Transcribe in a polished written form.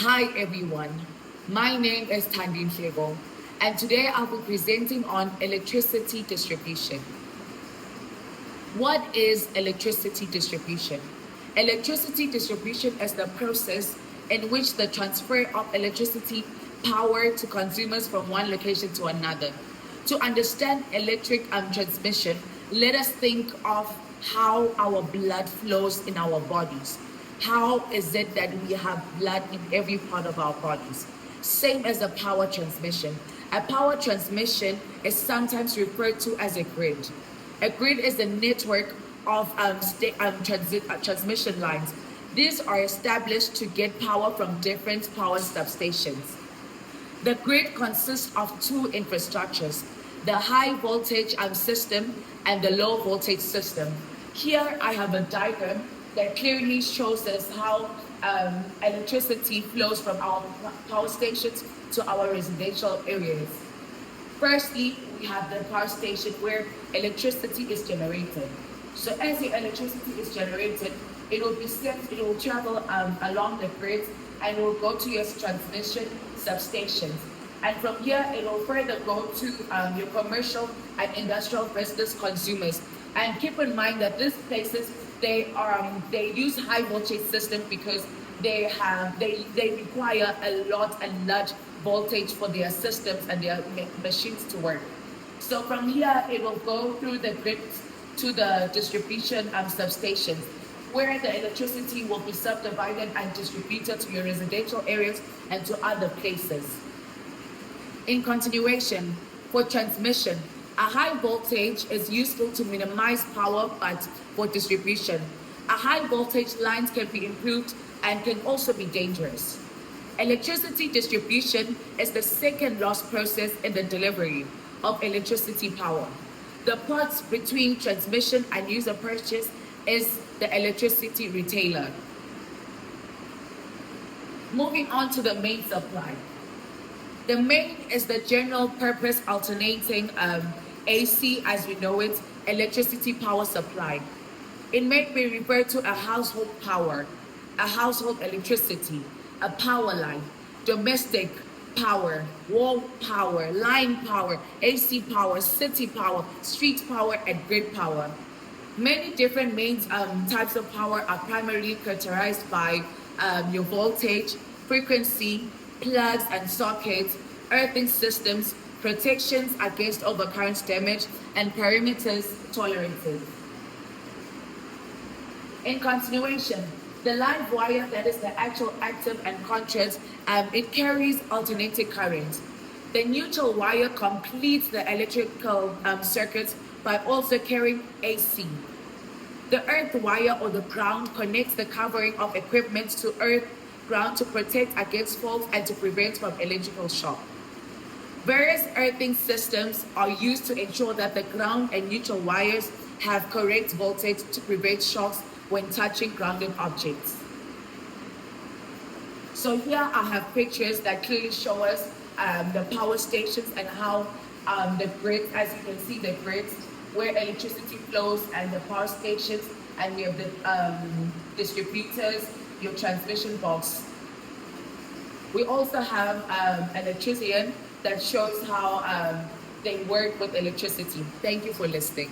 Hi everyone, my name is Thandi Nhleko, and today I'll be presenting on electricity distribution. What is electricity distribution? Electricity distribution is the process in which the transfer of electricity power to consumers from one location to another. To understand electric transmission, let us think of how our blood flows in our bodies. How is it that we have blood in every part of our bodies? Same as a power transmission. A power transmission is sometimes referred to as a grid. A grid is a network of transmission lines. These are established to get power from different power substations. The grid consists of two infrastructures, the high voltage system and the low voltage system. Here I have a diagram that clearly shows us how electricity flows from our power stations to our residential areas. Firstly, we have the power station where electricity is generated. So as the electricity is generated, it will be sent, it will travel along the grid and it will go to your transmission substations. And from here, it will further go to your commercial and industrial business consumers. And keep in mind that these places, they use high voltage system because they require a large voltage for their systems and their machines to work. So from here, it will go through the grid to the distribution substations, where the electricity will be subdivided and distributed to your residential areas and to other places. In continuation, for transmission, a high voltage is useful to minimize power, but for distribution, a high voltage lines can be improved and can also be dangerous. Electricity distribution is the second last process in the delivery of electricity power. The part between transmission and user purchase is the electricity retailer. Moving on to the main supply. The main is the general purpose alternating AC, as we know it, electricity power supply. It may be referred to a household power, a household electricity, a power line, domestic power, wall power, line power, AC power, city power, street power, and grid power. Many different main types of power are primarily characterized by your voltage, frequency, plugs and sockets, earthing systems, protections against overcurrent damage, and perimeters tolerances. In continuation, the live wire, that is the actual active and contrast, it carries alternating current. The neutral wire completes the electrical circuit by also carrying AC. The earth wire or the ground connects the covering of equipment to earth ground to protect against faults and to prevent from electrical shock. Various earthing systems are used to ensure that the ground and neutral wires have correct voltage to prevent shocks when touching grounded objects. So here I have pictures that clearly show us the power stations and how the grids, as you can see, the grids where electricity flows and the power stations, and we have the distributors, your transmission box. We also have an electrician that shows how they work with electricity. Thank you for listening.